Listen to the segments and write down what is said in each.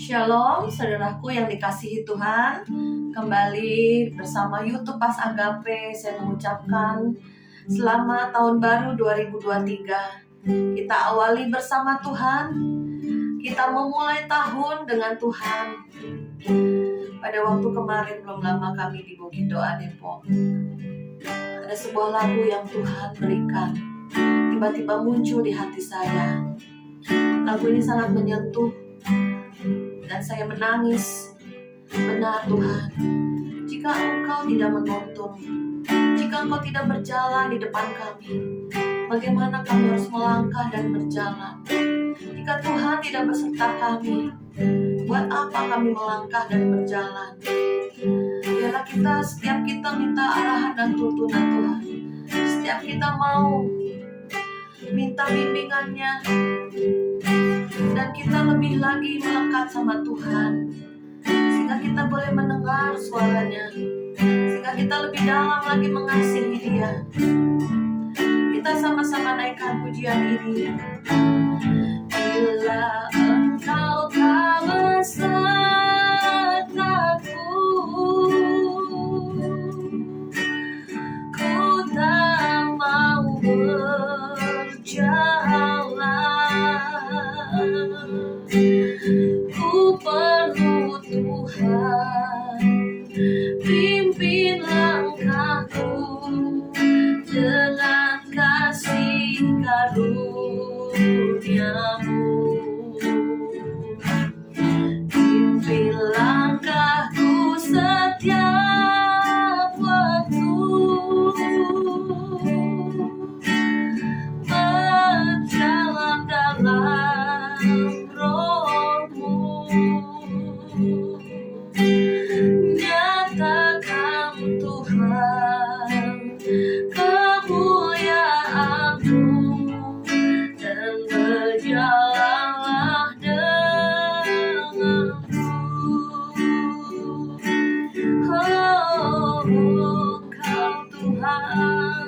Shalom, saudaraku yang dikasihi Tuhan. Kembali bersama YouTube Pas Agape, saya mengucapkan selamat tahun baru 2023. Kita awali bersama Tuhan. Kita memulai tahun dengan Tuhan. Pada waktu kemarin belum lama kami di Bukit Doa Depok, ada sebuah lagu yang Tuhan berikan, tiba-tiba muncul di hati saya. Lagu ini sangat menyentuh dan saya menangis. Benar Tuhan, jika Engkau tidak menuntun, jika Engkau tidak berjalan di depan kami, bagaimana kami harus melangkah dan berjalan? Jika Tuhan tidak beserta kami, buat apa kami melangkah dan berjalan? Biarlah setiap kita minta arahan dan tuntunan Tuhan. Setiap kita mau minta bimbingannya, dan kita lebih lagi melekat sama Tuhan, sehingga kita boleh mendengar suaranya, sehingga kita lebih dalam lagi mengasihi Dia. Kita sama-sama naikkan pujian ini. Bila Engkau tak besertaku, ku tak mau berjalan. Ku perlu Tuhan, pimpin langkahku dengan kasih karunia-Mu. Pimpin langkahku setiap waktu, berjalan dalam Roh-Mu. Nyatakan Tuhan kemuliaan-Mu, dan berjalanlah denganku. Oh, Engkau Tuhan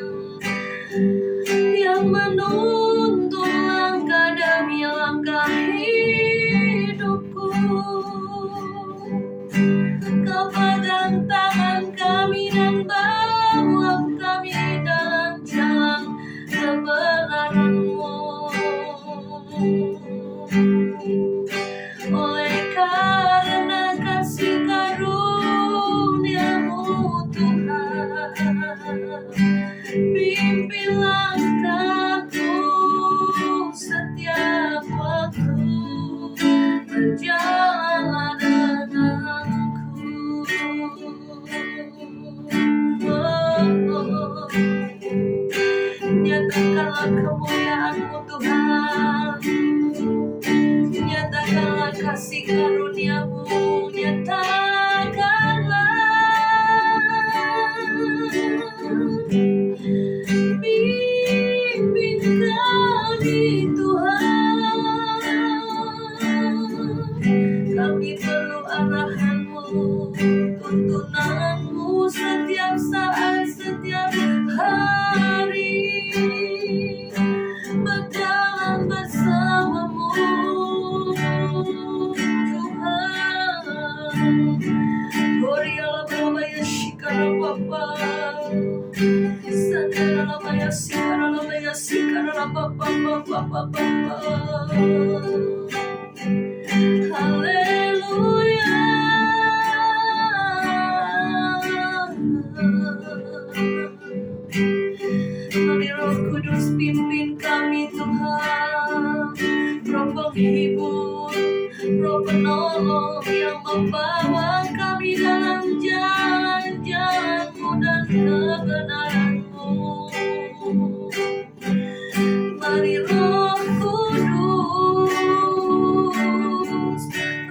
yang menuntun langkah demi langkah hidupku. Kau pegang tangan kami dan bawa kami dalam jalan kebenaran-Mu. Oleh karena kasih karunia-Mu Tuhan, pimpin langkahku setiap waktu, berjalanlah denganku. Nyatakanlah kemuliaan-Mu Tuhan, nyatakanlah kasih karunia-Mu, nyatakanlah. Pimpin kami Tuhan, kami perlu arahan-Mu, tuntunan-Mu setiap saat, setiap hari, berjalan bersama-Mu Tuhan. Goriala Babaya Shikara Bapa, Sandala Babaya Shikara Bapa. Haleluya. Mari Roh Kudus pimpin kami Tuhan, Roh penghibur, Roh penolong yang membawa kami dalam jalan-jalan-Mu dan kebenaran-Mu. Mari Roh Kudus,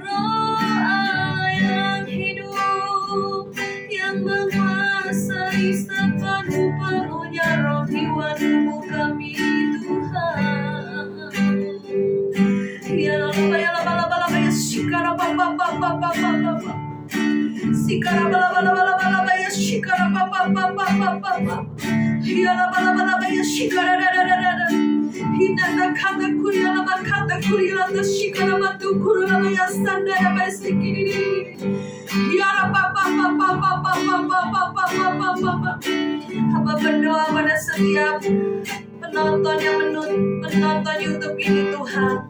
Roh Allah yang hidup, yang menguasai sepenuh-penuhnya roh, jiwa, tubuh kami Tuhan. Ya laba ya shikara baba sikara bala ya shikara baba ya laba ya shikara Hinata kata kuriala bakata kuriala tashikala batu kurala ya sandara basikiri. Ya papa papa papa papa papa papa papa. Hamba berdoa pada setiap penonton yang menonton YouTube ini Tuhan.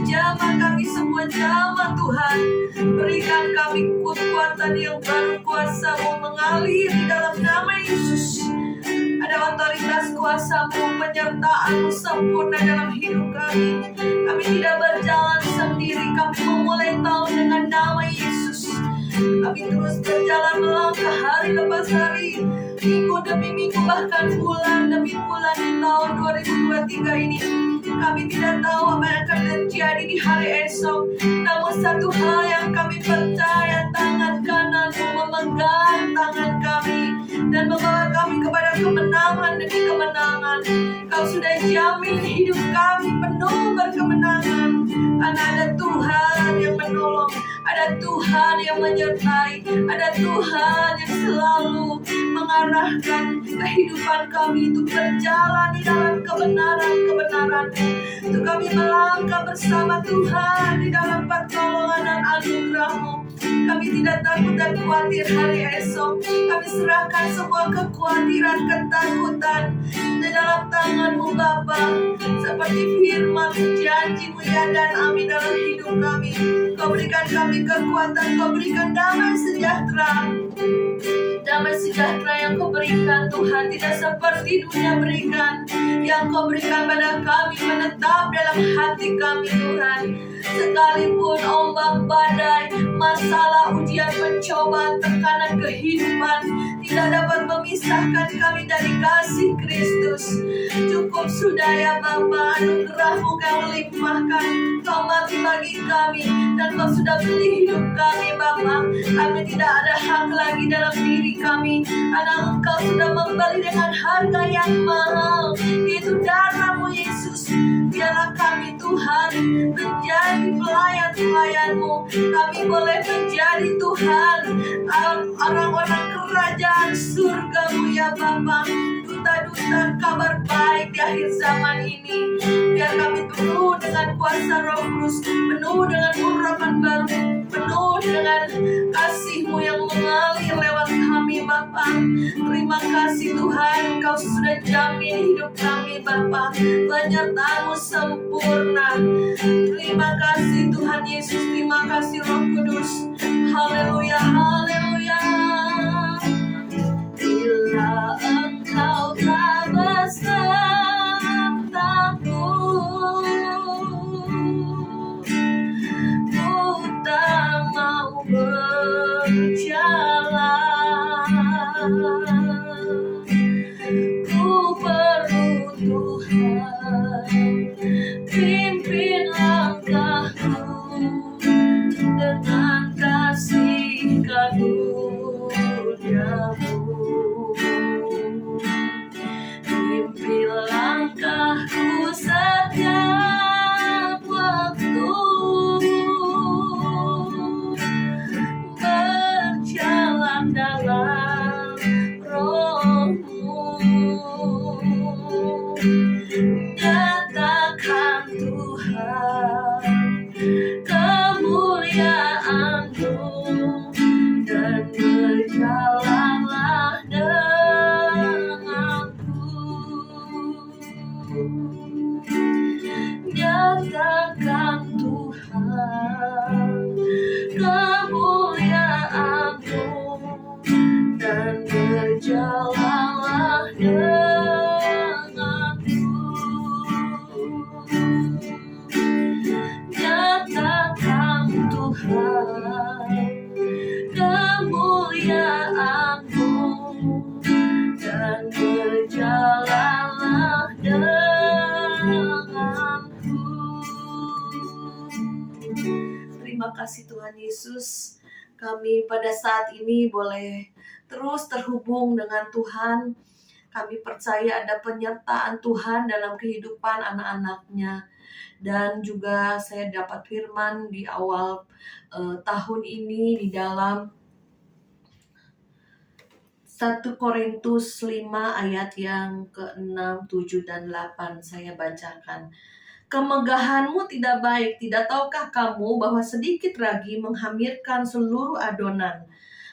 Jamah kami semua, jamah Tuhan. Berikan kami kekuatan yang baru, kuasa-Mu mengalir di dalam nama Yesus. Ada otoritas kuasa-Mu, penyertaan-Mu sempurna dalam hidup kami. Kami tidak berjalan sendiri, kami memulai tahun dengan nama Yesus. Kami terus berjalan melangkah hari lepas hari, minggu demi minggu, bahkan bulan demi bulan di tahun 2023 ini. Kami tidak tahu apa yang akan terjadi di hari esok. Namun satu hal yang kami percaya, tangan kanan-Mu memegang tangan kami dan membawa kami kepada kemenangan demi kemenangan. Kau sudah jamin hidup kami penuh berkemenangan. Karena ada Tuhan yang menolong, ada Tuhan yang menyertai, ada Tuhan yang selalu mengarahkan kehidupan kami untuk berjalan di dalam kebenaran-kebenaran. Untuk kami melangkah bersama Tuhan di dalam pertolongan dan anugerah-Mu. Kami tidak takut dan khawatir hari esok. Kami serahkan semua kekhawatiran, ketakutan di dalam tangan-Mu Bapa. Seperti firman janji-Mu ya dan amin dalam hidup kami. Kau berikan kami kekuatan, Kau berikan damai sejahtera. Damai sejahtera yang Kau berikan Tuhan tidak seperti dunia berikan. Yang Kau berikan pada kami menetap dalam hati kami Tuhan. Sekalipun ombak badai, masalah, ujian, pencobaan, tekanan kehidupan tidak dapat memisahkan kami dari kasih Kristus. Cukup sudah ya Bapa, anugerah-Mu Kau limpahkan. Kau mati bagi kami dan Kau sudah beli hidup kami Bapa. Kami tidak ada hak lagi dalam diri kami, karena Engkau sudah membeli dengan harga yang mahal, yaitu darah-Mu Yesus. Biarlah kami Tuhan menjadi pelayan-pelayan-Mu. Kami boleh menjadi Tuhan orang-orang kerajaan surga-Mu ya Bapa. Duta-duta kabar baik di akhir zaman ini. Biar kami penuh dengan kuasa Roh Kudus, penuh dengan urapan baru, penuh dengan kasih-Mu yang mengalir lewat kami Bapa. Terima kasih Tuhan, Kau sudah jamin hidup kami Bapa. Penyertaan-Mu sempurna. Terima kasih Tuhan Yesus, terima kasih Roh Kudus. Haleluya, haleluya. Bila Engkau tak besertaku, ku tak mau berjalan. Ku perlu Tuhan, pimpin langkahku dengan kasih karunia-Mu. Pimpin langkahku setiap waktu, berjalan dalam Roh-Mu. Nyatakan Tuhan kemuliaan-Mu dan berjalanlah denganku. Nyatakan Tuhan kemuliaan-Mu dan berjalanlah denganku. Nyatakan Tuhan kemuliaan-Mu dan berjalanlah denganku. Terima kasih Tuhan Yesus. Kami pada saat ini boleh terus terhubung dengan Tuhan. Kami percaya ada penyertaan Tuhan dalam kehidupan anak-anak-Nya. Dan juga saya dapat firman di awal tahun ini di dalam 1 Korintus 5 ayat yang ke-6, 7, dan 8 saya bacakan. Kemegahanmu tidak baik, tidak tahukah kamu bahwa sedikit ragi menghamirkan seluruh adonan?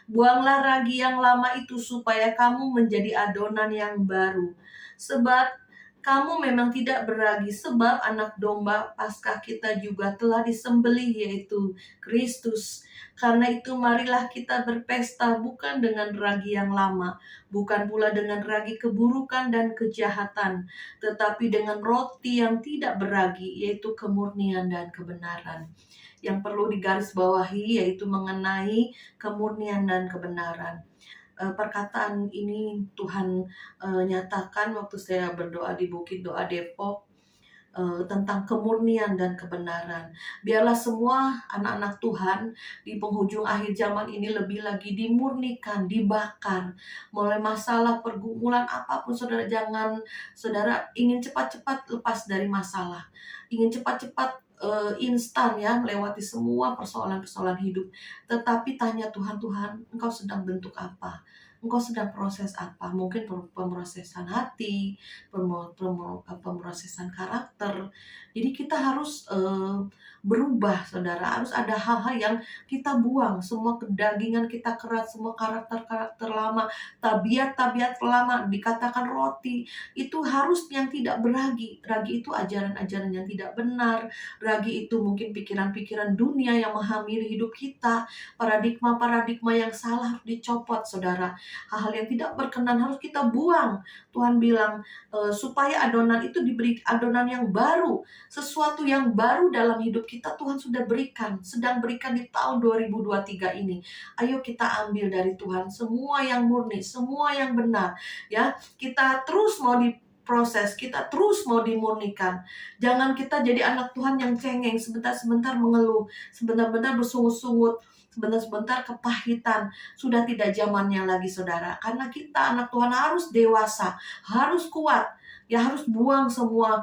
Buanglah ragi yang lama itu supaya kamu menjadi adonan yang baru. Sebab kamu memang tidak beragi, sebab anak domba Paskah kita juga telah disembelih, yaitu Kristus. Karena itu marilah kita berpesta bukan dengan ragi yang lama, bukan pula dengan ragi keburukan dan kejahatan, tetapi dengan roti yang tidak beragi, yaitu kemurnian dan kebenaran. Yang perlu digarisbawahi yaitu mengenai kemurnian dan kebenaran. Perkataan ini Tuhan nyatakan waktu saya berdoa di Bukit Doa Depok, tentang kemurnian dan kebenaran. Biarlah semua anak-anak Tuhan di penghujung akhir zaman ini lebih lagi dimurnikan, dibakar. Mulai masalah, pergumulan apapun, saudara jangan, saudara ingin cepat-cepat lepas dari masalah. Ingin cepat-cepat instan ya, melewati semua persoalan-persoalan hidup. Tetapi tanya Tuhan, Tuhan, Engkau sedang bentuk apa? Engkau sedang proses apa? Mungkin pemrosesan hati, pemrosesan karakter. Jadi kita harus berubah, saudara. Harus ada hal-hal yang kita buang, semua kedagingan kita keras, semua karakter-karakter lama, tabiat-tabiat lama, dikatakan roti, itu harus yang tidak beragi. Ragi itu ajaran-ajaran yang tidak benar. Ragi itu mungkin pikiran-pikiran dunia yang menghamiri hidup kita. Paradigma-paradigma yang salah harus dicopot, saudara. Hal-hal yang tidak berkenan harus kita buang. Tuhan bilang supaya adonan itu diberi adonan yang baru, sesuatu yang baru dalam hidup kita Tuhan sudah berikan, sedang berikan di tahun 2023 ini. Ayo kita ambil dari Tuhan semua yang murni, semua yang benar, ya. Kita terus mau diproses, kita terus mau dimurnikan. Jangan kita jadi anak Tuhan yang cengeng, sebentar-sebentar mengeluh, sebentar-bentar bersungut-sungut, sebentar-sebentar kepahitan. Sudah tidak zamannya lagi, saudara. Karena kita anak Tuhan harus dewasa, harus kuat. Ya, harus buang semua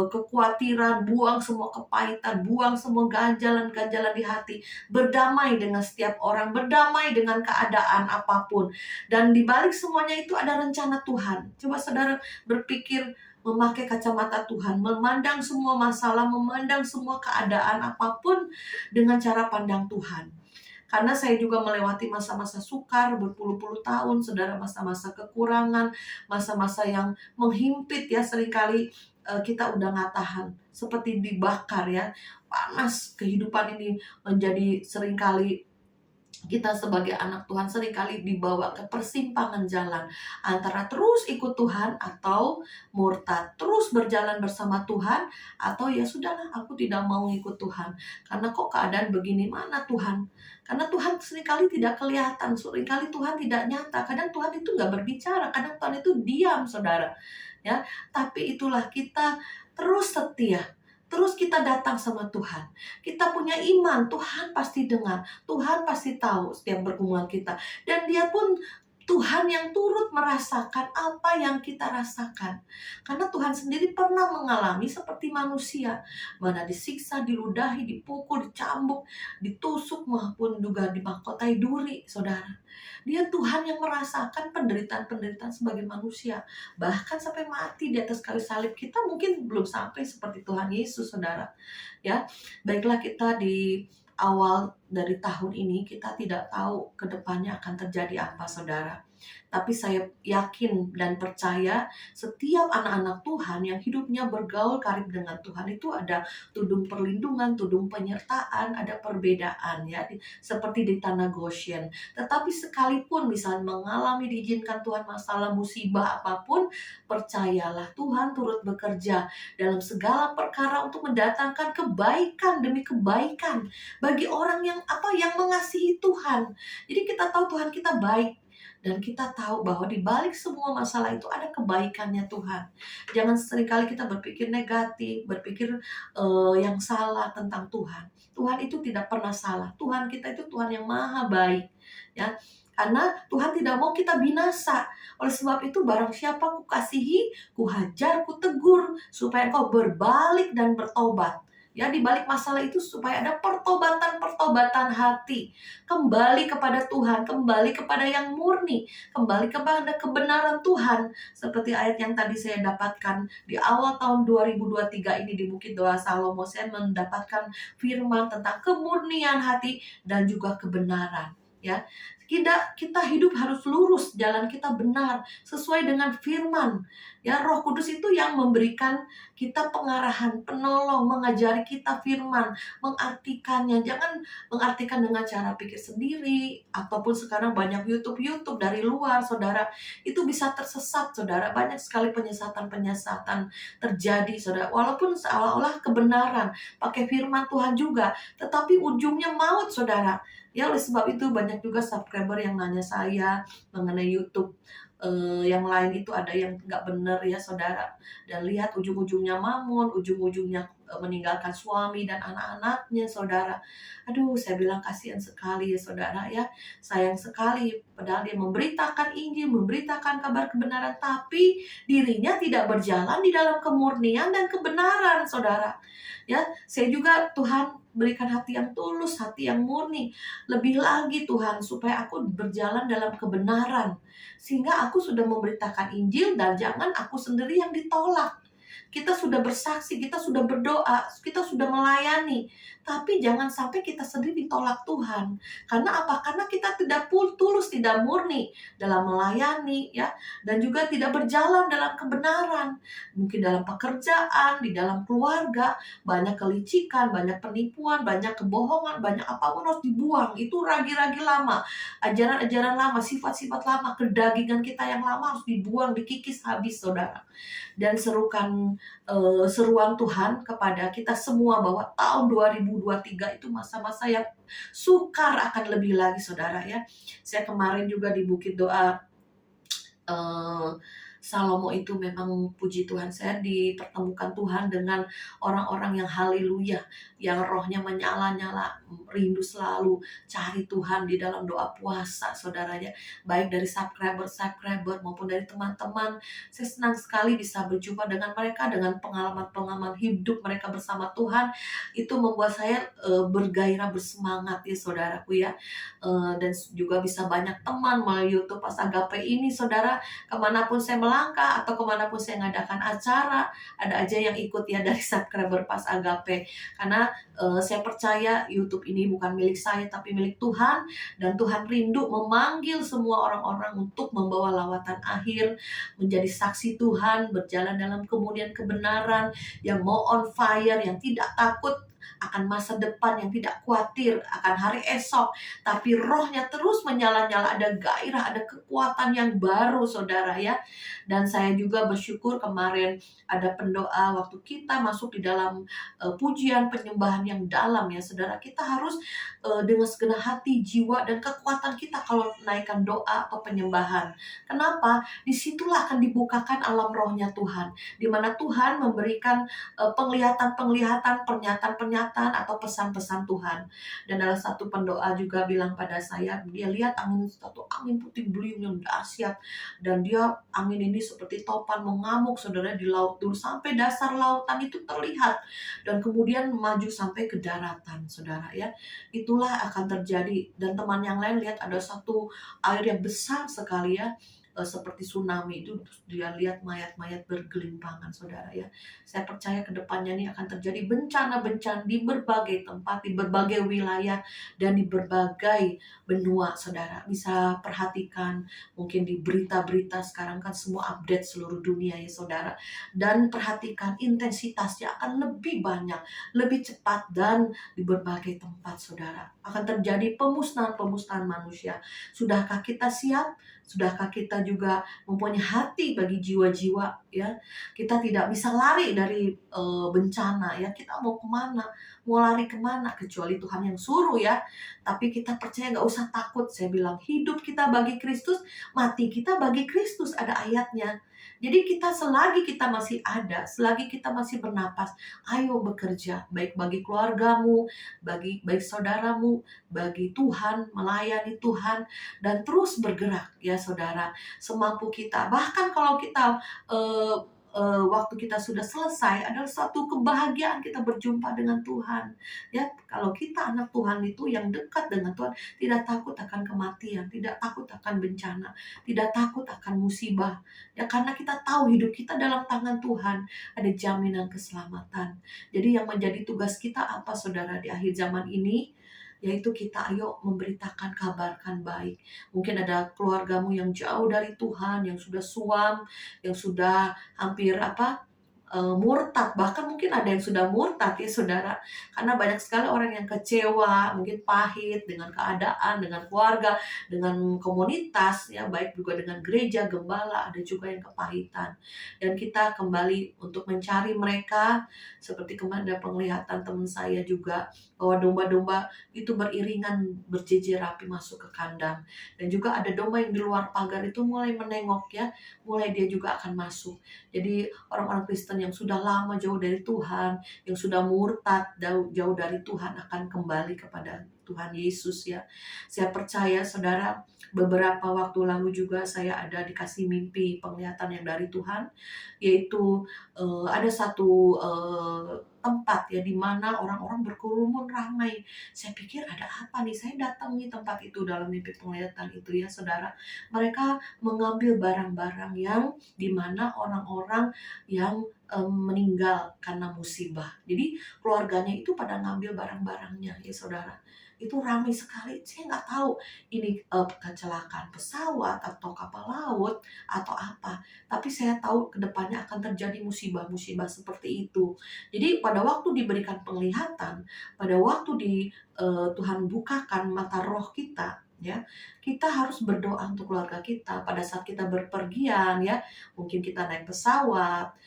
kekhawatiran, buang semua kepahitan, buang semua ganjalan-ganjalan di hati. Berdamai dengan setiap orang, berdamai dengan keadaan apapun. Dan di balik semuanya itu ada rencana Tuhan. Coba saudara berpikir, memakai kacamata Tuhan, memandang semua masalah, memandang semua keadaan apapun dengan cara pandang Tuhan. Karena saya juga melewati masa-masa sukar berpuluh-puluh tahun, saudara, masa-masa kekurangan, masa-masa yang menghimpit ya, seringkali kita udah nggak tahan, seperti dibakar ya, panas kehidupan ini menjadi seringkali kita sebagai anak Tuhan seringkali dibawa ke persimpangan jalan antara terus ikut Tuhan atau murtad, terus berjalan bersama Tuhan atau ya sudahlah aku tidak mau ikut Tuhan karena kok keadaan begini, mana Tuhan? Karena Tuhan seringkali tidak kelihatan, seringkali Tuhan tidak nyata, kadang Tuhan itu nggak berbicara, kadang Tuhan itu diam, saudara. Ya, tapi itulah kita terus setia. Terus kita datang sama Tuhan. Kita punya iman, Tuhan pasti dengar. Tuhan pasti tahu setiap pergumulan kita. Dan dia pun Tuhan yang turut merasakan apa yang kita rasakan. Karena Tuhan sendiri pernah mengalami seperti manusia. Mana disiksa, diludahi, dipukul, dicambuk, ditusuk, maupun juga dimahkotai duri, saudara. Dia Tuhan yang merasakan penderitaan-penderitaan sebagai manusia. Bahkan sampai mati di atas kayu salib. Kita mungkin belum sampai seperti Tuhan Yesus, saudara. Ya, baiklah, kita di awal dari tahun ini kita tidak tahu ke depannya akan terjadi apa, saudara. Tapi saya yakin dan percaya setiap anak-anak Tuhan yang hidupnya bergaul karib dengan Tuhan itu ada tudung perlindungan, tudung penyertaan, ada perbedaan ya, seperti di tanah Goshen. Tetapi sekalipun misalnya mengalami diizinkan Tuhan masalah musibah apapun, percayalah Tuhan turut bekerja dalam segala perkara untuk mendatangkan kebaikan demi kebaikan bagi orang yang mengasihi Tuhan. Jadi kita tahu Tuhan kita baik. Dan kita tahu bahwa di balik semua masalah itu ada kebaikannya Tuhan. Jangan seringkali kita berpikir negatif, berpikir yang salah tentang Tuhan. Tuhan itu tidak pernah salah. Tuhan kita itu Tuhan yang maha baik. Ya, karena Tuhan tidak mau kita binasa. Oleh sebab itu barang siapa ku kasihi, ku hajar, ku tegur, supaya engkau berbalik dan bertobat. Ya, di balik masalah itu supaya ada pertobatan hati, kembali kepada Tuhan, kembali kepada yang murni, kembali kepada kebenaran Tuhan. Seperti ayat yang tadi saya dapatkan di awal tahun 2023 ini di Bukit Doa Salomo, saya mendapatkan firman tentang kemurnian hati dan juga kebenaran. Ya, kita hidup harus lurus, jalan kita benar sesuai dengan firman. Ya, Roh Kudus itu yang memberikan kita pengarahan, penolong, mengajari kita firman, mengartikannya. Jangan mengartikan dengan cara pikir sendiri, ataupun sekarang banyak YouTube dari luar, saudara. Itu bisa tersesat, saudara. Banyak sekali penyesatan-penyesatan terjadi, saudara. Walaupun seolah-olah kebenaran, pakai firman Tuhan juga, tetapi ujungnya maut, saudara. Ya, oleh sebab itu banyak juga subscriber yang nanya saya mengenai YouTube yang lain itu ada yang nggak benar ya, saudara. Dan lihat ujung-ujungnya mamun, ujung-ujungnya meninggalkan suami dan anak-anaknya, saudara. Aduh, saya bilang kasihan sekali ya, saudara ya. Sayang sekali, padahal dia memberitakan Injil, memberitakan kabar kebenaran, tapi dirinya tidak berjalan di dalam kemurnian dan kebenaran, saudara. Ya, saya juga Tuhan berikan hati yang tulus, hati yang murni. Lebih lagi Tuhan, supaya aku berjalan dalam kebenaran. Sehingga aku sudah memberitakan Injil dan jangan aku sendiri yang ditolak. Kita sudah bersaksi, kita sudah berdoa, kita sudah melayani. Tapi jangan sampai kita sendiri ditolak Tuhan. Karena apa? Karena kita tidak tulus, tidak murni dalam melayani, ya, dan juga tidak berjalan dalam kebenaran. Mungkin dalam pekerjaan, di dalam keluarga, banyak kelicikan, banyak penipuan, banyak kebohongan, banyak apapun harus dibuang. Itu ragi-ragi lama, ajaran-ajaran lama, sifat-sifat lama, kedagingan kita yang lama harus dibuang, dikikis habis, saudara. Dan seruan Tuhan kepada kita semua bahwa tahun 2023 itu masa-masa yang sukar akan lebih lagi, saudara ya. Saya kemarin juga di Bukit Doa Salomo itu memang puji Tuhan, saya dipertemukan Tuhan dengan orang-orang yang haleluya, yang rohnya menyala-nyala, rindu selalu cari Tuhan di dalam doa puasa, saudaranya. Baik dari subscriber maupun dari teman-teman. Saya senang sekali bisa berjumpa dengan mereka, dengan pengalaman-pengalaman hidup mereka bersama Tuhan. Itu membuat saya bergairah, bersemangat ya, saudaraku ya. Dan juga bisa banyak teman melalui YouTube Pas Agape ini, saudara. Kemanapun saya melangkah atau kemanapun saya mengadakan acara, ada aja yang ikut ya dari subscriber Pas Agape. Karena saya percaya YouTube ini bukan milik saya tapi milik Tuhan, dan Tuhan rindu memanggil semua orang-orang untuk membawa lawatan akhir, menjadi saksi Tuhan, berjalan dalam kemudian kebenaran, yang mau on fire, yang tidak takut akan masa depan, yang tidak khawatir akan hari esok, tapi rohnya terus menyala-nyala, ada gairah, ada kekuatan yang baru, saudara ya. Dan saya juga bersyukur kemarin ada pendoa waktu kita masuk di dalam pujian penyembahan yang dalam ya, saudara. Kita harus dengan segenap hati, jiwa, dan kekuatan kita kalau naikkan doa atau penyembahan. Kenapa? Disitulah akan dibukakan alam rohnya Tuhan, di mana Tuhan memberikan penglihatan-penglihatan, pernyataan-pernyataan atau pesan-pesan Tuhan. Dan ada satu pendoa juga bilang pada saya, dia lihat satu angin puting beliung yang dahsyat, dan dia angin ini seperti topan mengamuk, saudara, di laut dulu sampai dasar lautan itu terlihat, dan kemudian maju sampai ke daratan, saudara ya. Itulah akan terjadi. Dan teman yang lain lihat ada satu air yang besar sekali ya, seperti tsunami itu, dia lihat mayat-mayat bergelimpangan, saudara ya. Saya percaya kedepannya ini akan terjadi bencana-bencana di berbagai tempat, di berbagai wilayah, dan di berbagai benua, saudara. Bisa perhatikan mungkin di berita-berita sekarang kan semua update seluruh dunia ya, saudara. Dan perhatikan intensitasnya akan lebih banyak, lebih cepat, dan di berbagai tempat, saudara. Akan terjadi pemusnahan manusia. Sudahkah kita siap? Sudahkah kita juga mempunyai hati bagi jiwa-jiwa ya? Kita tidak bisa lari dari bencana ya. Kita mau kemana? Mau lari kemana? Kecuali Tuhan yang suruh ya. Tapi kita percaya, gak usah takut. Saya bilang hidup kita bagi Kristus, mati kita bagi Kristus. Ada ayatnya. Jadi kita selagi kita masih ada, selagi kita masih bernapas, ayo bekerja. Baik bagi keluargamu, baik saudaramu, bagi Tuhan, melayani Tuhan, dan terus bergerak ya, saudara, semampu kita. Bahkan kalau kita waktu kita sudah selesai adalah satu kebahagiaan kita berjumpa dengan Tuhan. Ya, kalau kita anak Tuhan itu yang dekat dengan Tuhan, tidak takut akan kematian, tidak takut akan bencana, tidak takut akan musibah. Ya, karena kita tahu hidup kita dalam tangan Tuhan, ada jaminan keselamatan. Jadi yang menjadi tugas kita apa saudara di akhir zaman ini? Yaitu kita ayo memberitakan, kabarkan baik. Mungkin ada keluargamu yang jauh dari Tuhan, yang sudah suam, yang sudah hampir murtad, bahkan mungkin ada yang sudah murtad ya saudara. Karena banyak sekali orang yang kecewa, mungkin pahit dengan keadaan, dengan keluarga, dengan komunitas ya, baik juga dengan gereja, gembala, ada juga yang kepahitan. Dan kita kembali untuk mencari mereka, seperti kemarin ada penglihatan teman saya juga, bahwa domba-domba itu beriringan berjejer rapi masuk ke kandang. Dan juga ada domba yang di luar pagar itu mulai menengok ya, mulai dia juga akan masuk. Jadi orang-orang Kristen yang sudah lama jauh dari Tuhan, yang sudah murtad jauh dari Tuhan akan kembali kepada Tuhan Yesus ya. Saya percaya saudara, beberapa waktu lalu juga saya ada dikasih mimpi penglihatan yang dari Tuhan, yaitu ada satu tempat ya di mana orang-orang berkerumun ramai. Saya pikir ada apa nih? Saya datangi tempat itu dalam mimpi penglihatan itu ya saudara. Mereka mengambil barang-barang yang di mana orang-orang yang meninggal karena musibah. Jadi keluarganya itu pada ngambil barang-barangnya ya saudara. Itu ramai sekali. Saya nggak tahu ini kecelakaan pesawat atau kapal laut atau apa. Tapi saya tahu kedepannya akan terjadi musibah-musibah seperti itu. Jadi pada waktu diberikan penglihatan, pada waktu Tuhan bukakan mata roh kita, ya, kita harus berdoa untuk keluarga kita pada saat kita berpergian ya, mungkin kita naik pesawat,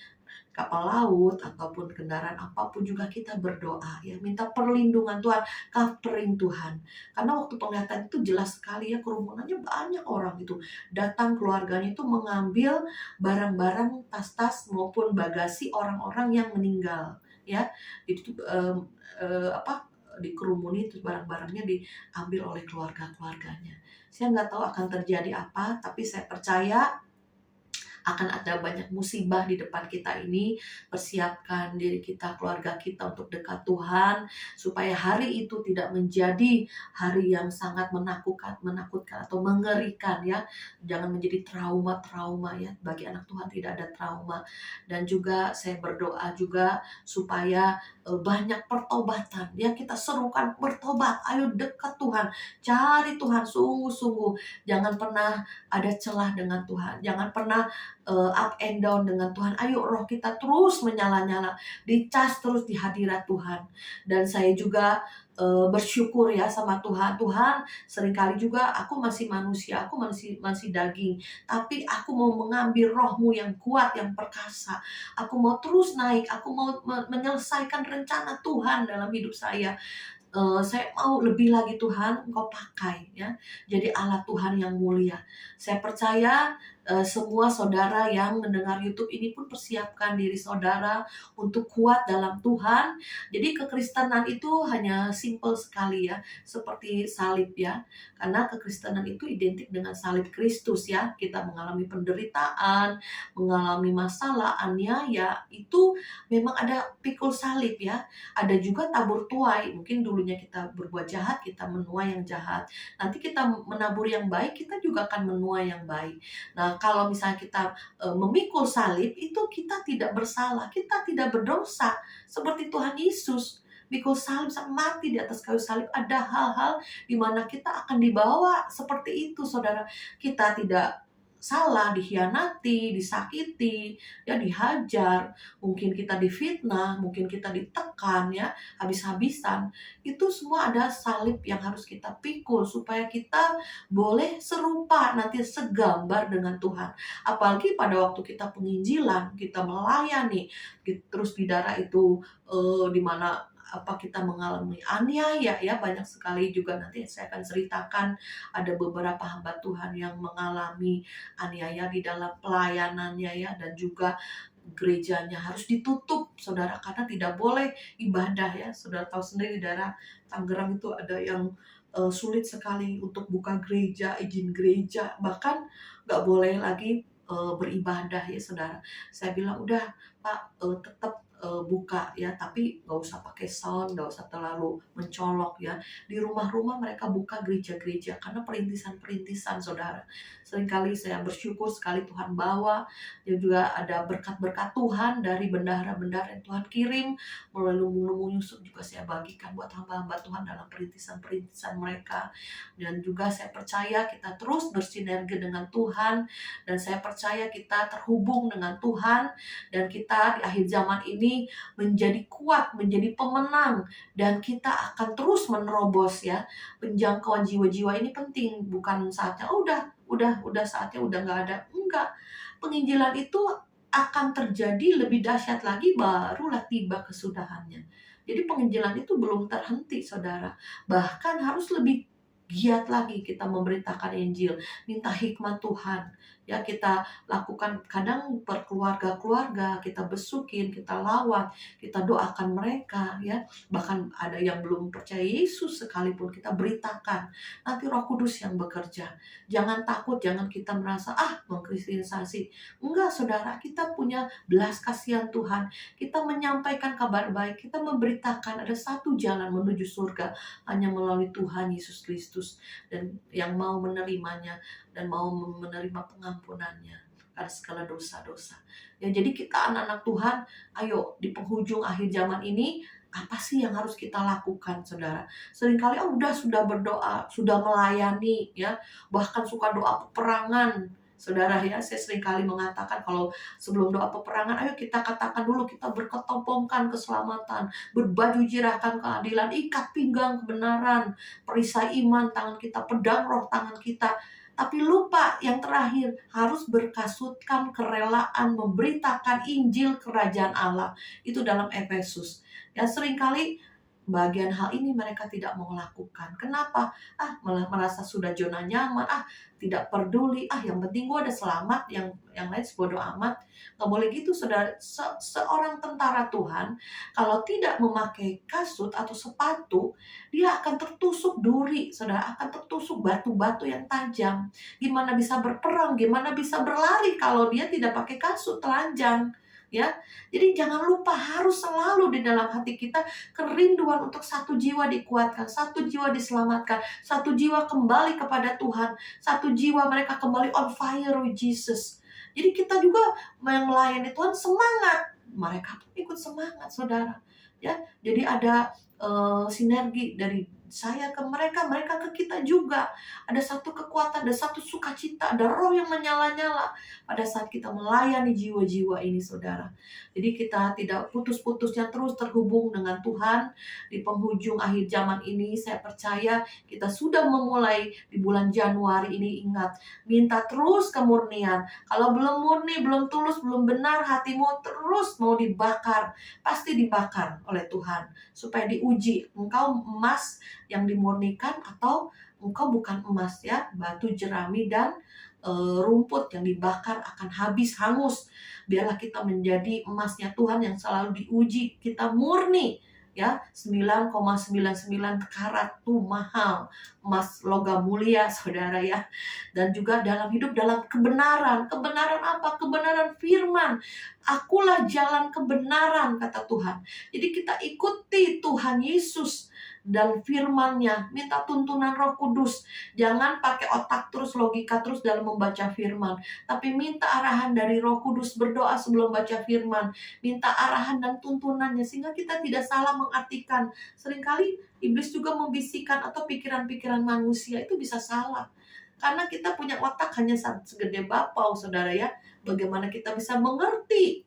kapal laut ataupun kendaraan apapun juga kita berdoa ya, minta perlindungan Tuhan, covering Tuhan. Karena waktu penglihatan itu jelas sekali ya, kerumulannya banyak orang itu datang, keluarganya itu mengambil barang-barang, tas-tas maupun bagasi orang-orang yang meninggal ya. Itu dikerumuni, terus barang-barangnya diambil oleh keluarga-keluarganya. Saya nggak tahu akan terjadi apa, tapi saya percaya akan ada banyak musibah di depan kita ini. Persiapkan diri kita, keluarga kita untuk dekat Tuhan, supaya hari itu tidak menjadi hari yang sangat menakutkan atau mengerikan ya. Jangan menjadi trauma-trauma ya. Bagi anak Tuhan tidak ada trauma. Dan juga saya berdoa juga supaya banyak pertobatan ya. Kita serukan bertobat, ayo dekat Tuhan, cari Tuhan sungguh-sungguh. Jangan pernah ada celah dengan Tuhan, jangan pernah up and down dengan Tuhan. Ayo roh kita terus menyala-nyala, dicas terus di hadirat Tuhan. Dan saya juga bersyukur ya sama Tuhan. Tuhan, seringkali juga aku masih manusia, aku masih daging, tapi aku mau mengambil rohmu yang kuat, yang perkasa. Aku mau terus naik, aku mau menyelesaikan rencana Tuhan dalam hidup saya. Saya mau lebih lagi Tuhan, Engkau pakai ya, jadi alat Tuhan yang mulia. Saya percaya semua saudara yang mendengar YouTube ini pun persiapkan diri saudara untuk kuat dalam Tuhan. Jadi kekristenan itu hanya simple sekali ya, seperti salib ya. Karena kekristenan itu identik dengan salib Kristus ya. Kita mengalami penderitaan, mengalami masalah, aniaya, itu memang ada pikul salib ya. Ada juga tabur tuai, mungkin dulunya kita berbuat jahat, kita menuai yang jahat. Nanti kita menabur yang baik, kita juga akan menuai yang baik. Nah, kalau misalnya kita memikul salib, itu kita tidak bersalah, kita tidak berdosa. Seperti Tuhan Yesus, mikul salib sampai mati di atas kayu salib, ada hal-hal di mana kita akan dibawa seperti itu, saudara. Kita tidak salah, dikhianati, disakiti, ya dihajar, mungkin kita difitnah, mungkin kita ditekan ya, habis-habisan. Itu semua ada salib yang harus kita pikul supaya kita boleh serupa, nanti segambar dengan Tuhan. Apalagi pada waktu kita penginjilan, kita melayani, terus di daerah itu di mana kita mengalami aniaya ya, banyak sekali juga nanti saya akan ceritakan ada beberapa hamba Tuhan yang mengalami aniaya di dalam pelayanannya ya, dan juga gerejanya harus ditutup saudara karena tidak boleh ibadah ya. Saudara tahu sendiri di daerah Tangerang itu ada yang sulit sekali untuk buka gereja, izin gereja, bahkan nggak boleh lagi beribadah ya saudara. Saya bilang, "Udah Pak, tetap buka ya, tapi nggak usah pakai sound, nggak usah terlalu mencolok ya." Di rumah-rumah mereka buka gereja-gereja karena perintisan-perintisan saudara. Seringkali saya bersyukur sekali Tuhan bawa, dan juga ada berkat-berkat Tuhan dari bendahara-bendahara yang Tuhan kirim. Melalui Lumbung-Lumbung Yusuf juga saya bagikan buat hamba-hamba Tuhan dalam perintisan-perintisan mereka. Dan juga saya percaya kita terus bersinergi dengan Tuhan, dan saya percaya kita terhubung dengan Tuhan, dan kita di akhir zaman ini menjadi kuat, menjadi pemenang, dan kita akan terus menerobos ya. Penjangkauan jiwa-jiwa ini penting, bukan saatnya "Oh, udah saatnya udah nggak ada." Enggak. Penginjilan itu akan terjadi lebih dahsyat lagi barulah tiba kesudahannya. Jadi penginjilan itu belum terhenti saudara. Bahkan harus lebih giat lagi kita memberitakan Injil, minta hikmat Tuhan. Ya, kita lakukan kadang per keluarga-keluarga, kita besukin, kita lawat, kita doakan mereka ya. Bahkan ada yang belum percaya Yesus sekalipun kita beritakan. Nanti Roh Kudus yang bekerja. Jangan takut, jangan kita merasa mengkristenisasi. Enggak, saudara, kita punya belas kasihan Tuhan. Kita menyampaikan kabar baik, kita memberitakan ada satu jalan menuju surga, hanya melalui Tuhan Yesus Kristus, dan yang mau menerimanya dan mau menerima pengampunannya atas segala dosa-dosa. Ya, jadi kita anak-anak Tuhan, ayo di penghujung akhir zaman ini, apa sih yang harus kita lakukan, saudara? Seringkali sudah berdoa, sudah melayani, ya, bahkan suka doa peperangan. Saudara ya, saya seringkali mengatakan kalau sebelum doa peperangan, ayo kita katakan dulu, kita berketompongkan keselamatan, berbaju jirahkan keadilan, ikat pinggang kebenaran, perisai iman tangan kita, pedang roh tangan kita. Tapi lupa yang terakhir, harus berkasutkan kerelaan memberitakan Injil Kerajaan Allah. Itu dalam Efesus. Ya, seringkali bagian hal ini mereka tidak mau lakukan. Kenapa? Malah merasa sudah zona nyaman, tidak peduli, yang penting gue udah selamat, yang lain sebodoh amat. Nggak boleh gitu, saudara. Seorang tentara Tuhan, kalau tidak memakai kasut atau sepatu, dia akan tertusuk duri, saudara, akan tertusuk batu-batu yang tajam. Gimana bisa berperang, gimana bisa berlari kalau dia tidak pakai kasut telanjang, ya. Jadi jangan lupa, harus selalu di dalam hati kita kerinduan untuk satu jiwa dikuatkan, satu jiwa diselamatkan, satu jiwa kembali kepada Tuhan, satu jiwa mereka kembali on fire with Jesus. Jadi kita juga yang melayani Tuhan semangat, mereka pun ikut semangat, saudara. Ya, jadi ada sinergi dari saya ke mereka, mereka ke kita juga. Ada satu kekuatan, ada satu sukacita, ada roh yang menyala-nyala pada saat kita melayani jiwa-jiwa ini, saudara. Jadi kita tidak putus-putusnya terus terhubung dengan Tuhan. Di penghujung akhir zaman ini, saya percaya kita sudah memulai di bulan Januari ini. Ingat, minta terus kemurnian. Kalau belum murni, belum tulus, belum benar, hatimu terus mau dibakar, pasti dibakar oleh Tuhan, supaya diuji engkau emas yang dimurnikan atau engkau bukan emas, ya, batu jerami dan rumput yang dibakar akan habis, hangus. Biarlah kita menjadi emasnya Tuhan yang selalu diuji, kita murni, ya. 9,99 karat tuh mahal, emas logam mulia, saudara ya. Dan juga dalam hidup dalam kebenaran. Kebenaran apa? Kebenaran firman. Akulah jalan kebenaran, kata Tuhan. Jadi kita ikuti Tuhan Yesus dan firman-Nya, minta tuntunan Roh Kudus. Jangan pakai otak terus, logika terus dalam membaca firman, tapi minta arahan dari Roh Kudus, berdoa sebelum baca firman, minta arahan dan tuntunannya, sehingga kita tidak salah mengartikan. Seringkali iblis juga membisikkan, atau pikiran-pikiran manusia itu bisa salah. Karena kita punya otak hanya segede bapau, saudara ya. Bagaimana kita bisa mengerti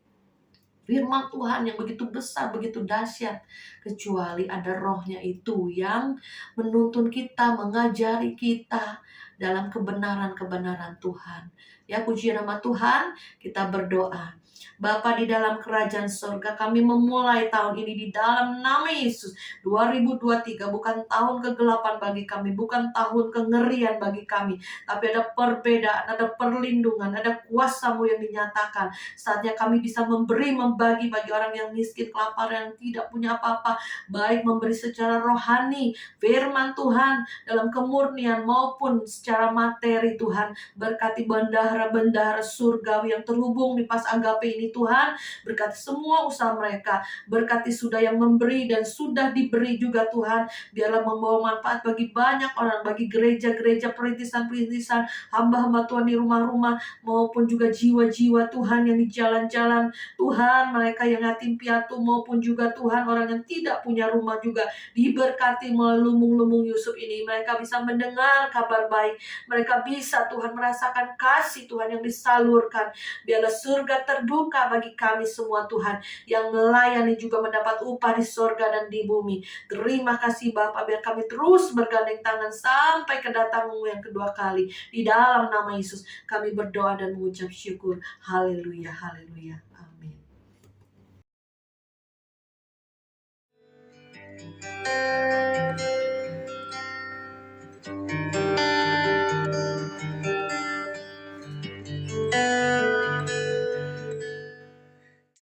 firman Tuhan yang begitu besar, begitu dahsyat, kecuali ada rohnya itu yang menuntun kita, mengajari kita dalam kebenaran-kebenaran Tuhan. Ya, puji nama Tuhan, kita berdoa. Bapa di dalam kerajaan surga, kami memulai tahun ini di dalam nama Yesus. 2023 bukan tahun kegelapan bagi kami, bukan tahun kengerian bagi kami, tapi ada perbedaan, ada perlindungan, ada kuasa-Mu yang dinyatakan. Saatnya kami bisa membagi bagi orang yang miskin, kelaparan, yang tidak punya apa-apa, baik memberi secara rohani, firman Tuhan dalam kemurnian maupun secara materi. Tuhan, berkati bendahara-bendahara surgawi yang terhubung di Pas Agape ini. Tuhan, berkati semua usaha mereka, berkati sudah yang memberi dan sudah diberi juga. Tuhan, biarlah membawa manfaat bagi banyak orang, bagi gereja-gereja, perintisan-perintisan, hamba-hamba Tuhan di rumah-rumah, maupun juga jiwa-jiwa Tuhan yang di jalan-jalan. Tuhan, mereka yang yatim piatu, maupun juga Tuhan orang yang tidak punya rumah juga, diberkati melalui lumbung-lumbung Yusuf ini. Mereka bisa mendengar kabar baik, mereka bisa Tuhan merasakan kasih Tuhan yang disalurkan. Biarlah surga terbuka bagi kami semua Tuhan, yang melayani juga mendapat upah di surga dan di bumi. Terima kasih Bapa, biar kami terus bergandeng tangan sampai kedatangan-Mu yang kedua kali. Di dalam nama Yesus kami berdoa dan mengucap syukur. Haleluya, haleluya. Amin.